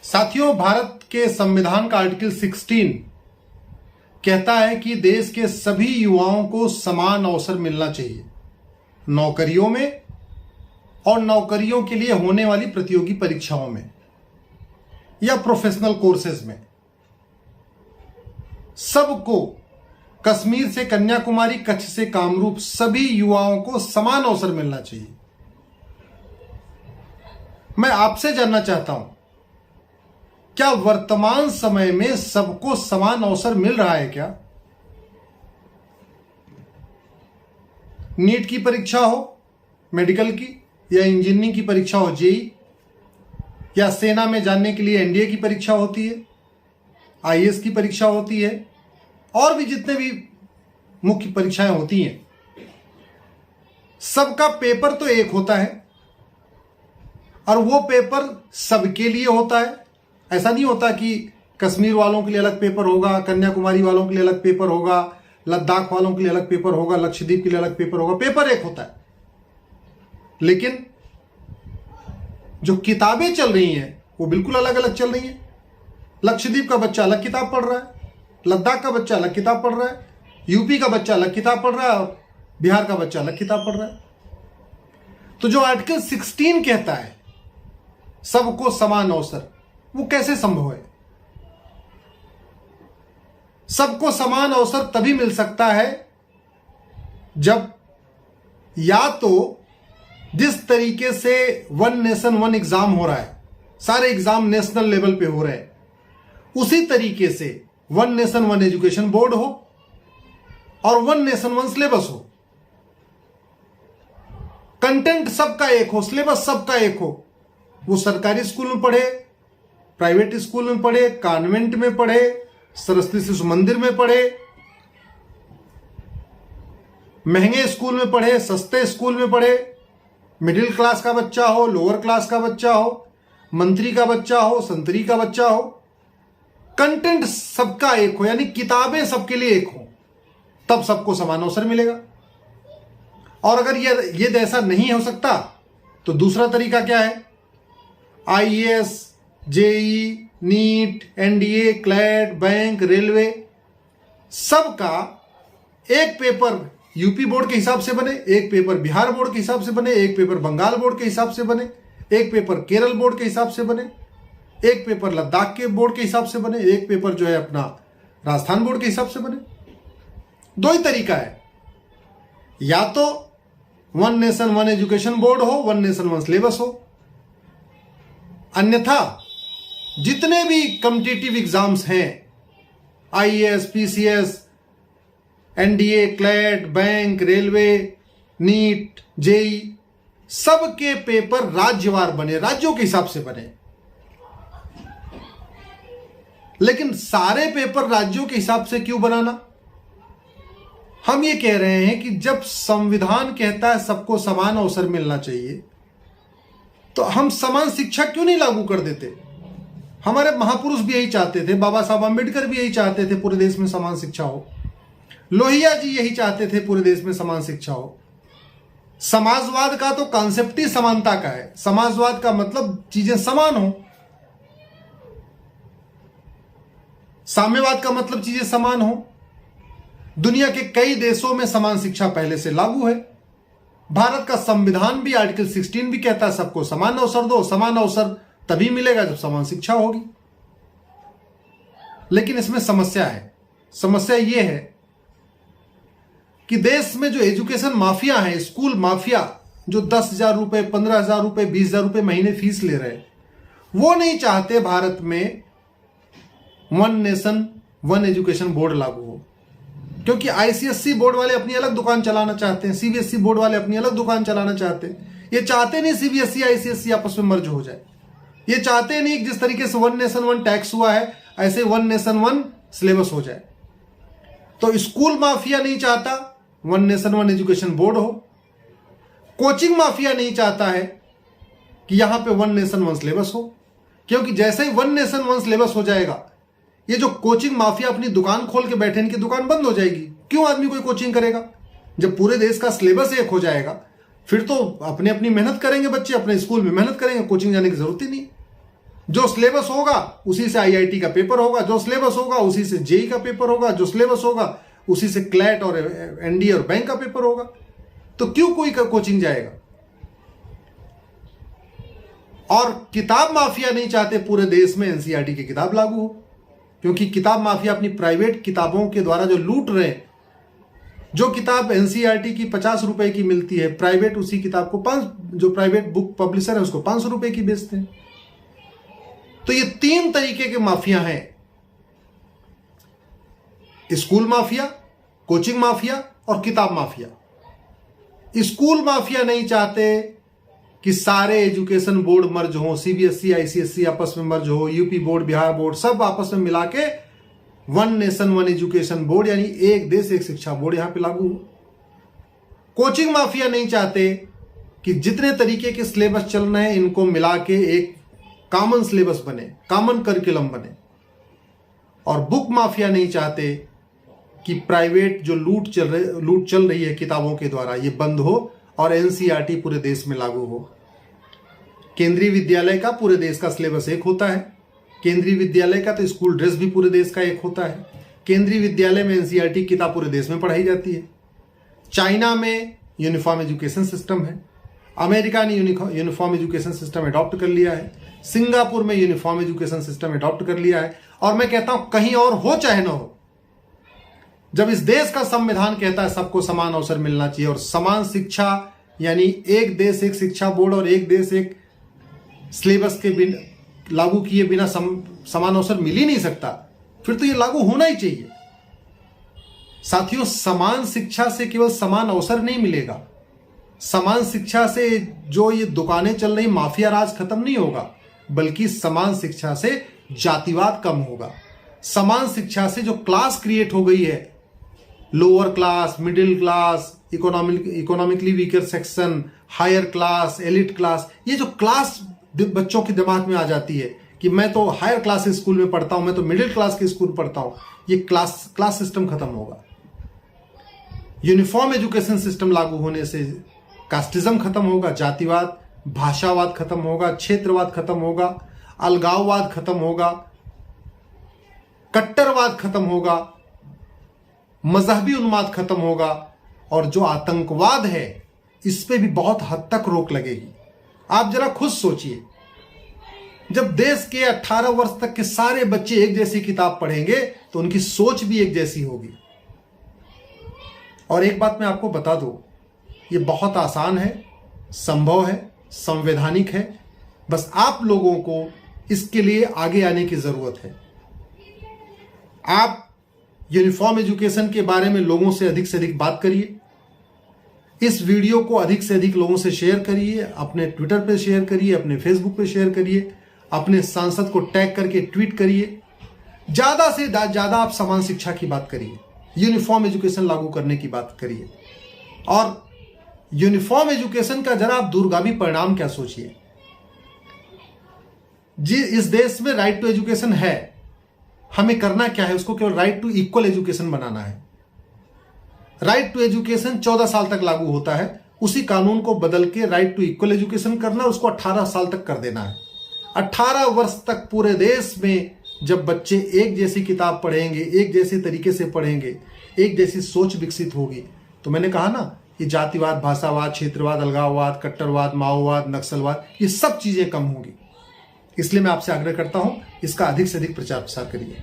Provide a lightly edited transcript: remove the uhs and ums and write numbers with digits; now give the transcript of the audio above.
साथियों, भारत के संविधान का आर्टिकल 16 कहता है कि देश के सभी युवाओं को समान अवसर मिलना चाहिए नौकरियों में और नौकरियों के लिए होने वाली प्रतियोगी परीक्षाओं में या प्रोफेशनल कोर्सेज में। सबको, कश्मीर से कन्याकुमारी, कच्छ से कामरूप, सभी युवाओं को समान अवसर मिलना चाहिए। मैं आपसे जानना चाहता हूं, क्या वर्तमान समय में सबको समान अवसर मिल रहा है क्या? नीट की परीक्षा हो, मेडिकल की या इंजीनियरिंग की परीक्षा हो, जेई, या सेना में जाने के लिए एनडीए की परीक्षा होती है, आईएएस की परीक्षा होती है, और भी जितने भी मुख्य परीक्षाएं होती हैं, सबका पेपर तो एक होता है और वो पेपर सबके लिए होता है। ऐसा नहीं होता कि कश्मीर वालों के लिए अलग पेपर होगा, कन्याकुमारी वालों के लिए अलग पेपर होगा, लद्दाख वालों के लिए अलग पेपर होगा, लक्षद्वीप के लिए अलग पेपर होगा। पेपर एक होता है, लेकिन जो किताबें चल रही हैं वो बिल्कुल अलग अलग चल रही हैं। लक्षद्वीप का बच्चा अलग किताब पढ़ रहा है, लद्दाख का बच्चा अलग किताब पढ़ रहा है, यूपी का बच्चा अलग किताब पढ़ रहा है और बिहार का बच्चा अलग किताब पढ़ रहा है। तो जो आर्टिकल 16 कहता है सबको समान अवसर, वो कैसे संभव है? सबको समान अवसर तभी मिल सकता है जब या तो जिस तरीके से वन नेशन वन एग्जाम हो रहा है, सारे एग्जाम नेशनल लेवल पे हो रहे हैं, उसी तरीके से one nation one education board हो और वन नेशन वन सिलेबस हो। कंटेंट सबका एक हो, सिलेबस सबका एक हो। वो सरकारी स्कूल में पढ़े, प्राइवेट स्कूल में पढ़े, कॉन्वेंट में पढ़े, सरस्वती शिशु मंदिर में पढ़े, महंगे स्कूल में पढ़े, सस्ते स्कूल में पढ़े, मिडिल क्लास का बच्चा हो, लोअर क्लास का बच्चा हो, मंत्री का बच्चा हो, संतरी का बच्चा हो, कंटेंट सबका एक हो, यानी किताबें सबके लिए एक हो, तब सबको समान अवसर मिलेगा। और अगर ये ऐसा नहीं हो सकता तो दूसरा तरीका क्या है? IAS, JEE, NEET, NDA, CLAT, bank, railway, सबका एक पेपर यूपी बोर्ड के हिसाब से बने, एक पेपर बिहार बोर्ड के हिसाब से बने, एक पेपर बंगाल बोर्ड के हिसाब से बने, एक पेपर केरल बोर्ड के हिसाब से बने, एक पेपर लद्दाख के बोर्ड के हिसाब से बने, एक पेपर जो है अपना राजस्थान बोर्ड के हिसाब से बने। दो ही तरीका है, या तो one nation one education board हो, वन नेशन वन सिलेबस हो, अन्यथा जितने भी कॉम्पिटिटिव एग्जाम्स हैं, IAS, PCS, NDA, CLAT, bank, railway, NEET, JEE, सबके पेपर राज्यवार बने, राज्यों के हिसाब से बने। लेकिन सारे पेपर राज्यों के हिसाब से क्यों बनाना? हम ये कह रहे हैं कि जब संविधान कहता है सबको समान अवसर मिलना चाहिए, तो हम समान शिक्षा क्यों नहीं लागू कर देते? हमारे महापुरुष भी यही चाहते थे, बाबा साहब अम्बेडकर भी यही चाहते थे पूरे देश में समान शिक्षा हो, लोहिया जी यही चाहते थे पूरे देश में समान शिक्षा हो। समाजवाद का तो कॉन्सेप्ट ही समानता का है। समाजवाद का मतलब चीजें समान हो, साम्यवाद का मतलब चीजें समान हो। दुनिया के कई देशों में समान शिक्षा पहले से लागू है। भारत का संविधान भी आर्टिकल 16 भी कहता है सबको समान अवसर दो। समान अवसर तभी मिलेगा जब समान शिक्षा होगी। लेकिन इसमें समस्या है। समस्या यह है कि देश में जो एजुकेशन माफिया है, स्कूल माफिया, जो 10,000 रुपए, 15,000 रुपए, 20,000 रुपए महीने फीस ले रहे हैं, वो नहीं चाहते भारत में one nation one education board लागू हो। क्योंकि आईसीएसई बोर्ड वाले अपनी अलग दुकान चलाना चाहते हैं, सीबीएसई बोर्ड वाले अपनी अलग दुकान चलाना चाहते हैं। ये चाहते नहीं सीबीएसई आईसीएसई आपस में मर्ज हो जाए। ये चाहते नहीं कि जिस तरीके से वन नेशन वन टैक्स हुआ है, ऐसे वन नेशन वन सिलेबस हो जाए। तो स्कूल माफिया नहीं चाहता one nation one education board हो। कोचिंग माफिया नहीं चाहता है कि यहां पे वन नेशन वन सिलेबस हो, क्योंकि जैसे ही वन नेशन वन सिलेबस हो जाएगा, ये जो कोचिंग माफिया अपनी दुकान खोल के बैठे, इनकी दुकान बंद हो जाएगी। क्यों आदमी कोई कोचिंग करेगा? जब पूरे देश का सिलेबस एक हो जाएगा, फिर तो अपनी अपनी मेहनत करेंगे बच्चे, अपने स्कूल में मेहनत करेंगे, कोचिंग जाने की जरूरत ही नहीं। जो सिलेबस होगा उसी से आईआईटी का पेपर होगा, जो सिलेबस होगा उसी से जेई का पेपर होगा, जो सिलेबस होगा उसी से क्लैट और एनडीए और बैंक का पेपर होगा। तो क्यों कोई कोचिंग जाएगा? और किताब माफिया नहीं चाहते पूरे देश में एनसीईआरटी की किताब लागू हो, क्योंकि किताब माफिया अपनी प्राइवेट किताबों के द्वारा जो लूट रहे हैं। जो किताब एनसीईआरटी की 50 रुपए की मिलती है, प्राइवेट उसी किताब को जो प्राइवेट बुक पब्लिशर है उसको 500 रुपए की बेचते हैं। तो ये 3 तरीके के माफिया हैं, स्कूल माफिया, कोचिंग माफिया और किताब माफिया। स्कूल माफिया नहीं चाहते कि सारे एजुकेशन बोर्ड मर्ज हो, सीबीएसई आईसीएसई आपस में मर्ज हो, यूपी बोर्ड बिहार बोर्ड सब आपस में मिला के one nation one education board यानी एक देश एक शिक्षा बोर्ड यहां पे लागू हो। कोचिंग माफिया नहीं चाहते कि जितने तरीके के सिलेबस चल रहे हैं इनको मिला के एक कॉमन सिलेबस बने, कॉमन करिकुलम बने। और बुक माफिया नहीं चाहते कि प्राइवेट जो लूट चल रही है किताबों के द्वारा ये बंद हो और एनसीईआरटी पूरे देश में लागू हो। केंद्रीय विद्यालय का पूरे देश का सिलेबस एक होता है, केंद्रीय विद्यालय का तो स्कूल ड्रेस भी पूरे देश का एक होता है। केंद्रीय विद्यालय में एनसीईआरटी किताब पूरे देश में पढ़ाई जाती है। चाइना में यूनिफॉर्म एजुकेशन सिस्टम है, अमेरिका ने यूनिफॉर्म एजुकेशन सिस्टम अडॉप्ट कर लिया है, सिंगापुर में यूनिफॉर्म एजुकेशन सिस्टम अडॉप्ट कर लिया है। और मैं कहता हूं कहीं और हो चाहे ना हो, जब इस देश का संविधान कहता है सबको समान अवसर मिलना चाहिए और समान शिक्षा यानी एक देश एक शिक्षा बोर्ड और एक देश एक सिलेबस के लागू किए बिना समान अवसर मिल ही नहीं सकता, फिर तो ये लागू होना ही चाहिए। साथियों, समान शिक्षा से केवल समान अवसर नहीं मिलेगा, समान शिक्षा से जो ये दुकानें चल रही माफिया राज खत्म नहीं होगा, बल्कि समान शिक्षा से जातिवाद कम होगा। समान शिक्षा से जो क्लास क्रिएट हो गई है, lower class, middle class, economically weaker section, higher class, elite class, ये जो क्लास बच्चों के दिमाग में आ जाती है कि मैं तो हायर क्लास स्कूल में पढ़ता हूं, मैं तो मिडिल क्लास के स्कूल पढ़ता हूं, ये क्लास सिस्टम खत्म होगा। यूनिफॉर्म एजुकेशन सिस्टम लागू होने से कास्टिज्म खत्म होगा, जातिवाद, भाषावाद खत्म होगा, क्षेत्रवाद खत्म होगा, अलगाववाद खत्म होगा, कट्टरवाद खत्म होगा, मजहबी उन्माद खत्म होगा और जो आतंकवाद है इस पे भी बहुत हद तक रोक लगेगी। आप जरा खुद सोचिए, जब देश के 18 वर्ष तक के सारे बच्चे एक जैसी किताब पढ़ेंगे तो उनकी सोच भी एक जैसी होगी। और एक बात मैं आपको बता दूं, ये बहुत आसान है, संभव है, संवैधानिक है, बस आप लोगों को इसके लिए आगे आने की जरूरत है। आप यूनिफॉर्म एजुकेशन के बारे में लोगों से अधिक बात करिए, इस वीडियो को अधिक से अधिक लोगों से शेयर करिए, अपने ट्विटर पे शेयर करिए, अपने फेसबुक पे शेयर करिए, अपने सांसद को टैग करके ट्वीट करिए। ज्यादा से ज्यादा आप समान शिक्षा की बात करिए, यूनिफॉर्म एजुकेशन लागू करने की बात करिए। और यूनिफॉर्म एजुकेशन का जरा आप दूरगामी परिणाम क्या सोचिए। जी, इस देश में राइट टू एजुकेशन है, हमें करना क्या है, उसको केवल राइट टू इक्वल एजुकेशन बनाना है। राइट टू एजुकेशन 14 साल तक लागू होता है, उसी कानून को बदल के राइट टू इक्वल एजुकेशन करना, उसको 18 साल तक कर देना है। 18 वर्ष तक पूरे देश में जब बच्चे एक जैसी किताब पढ़ेंगे, एक जैसे तरीके से पढ़ेंगे, एक जैसी सोच विकसित होगी, तो मैंने कहा ना, ये जातिवाद, भाषावाद, क्षेत्रवाद, अलगाववाद, कट्टरवाद, माओवाद, नक्सलवाद, ये सब चीजें कम होंगी। इसलिए मैं आपसे आग्रह करता हूं, इसका अधिक से अधिक प्रचार प्रसार करिए।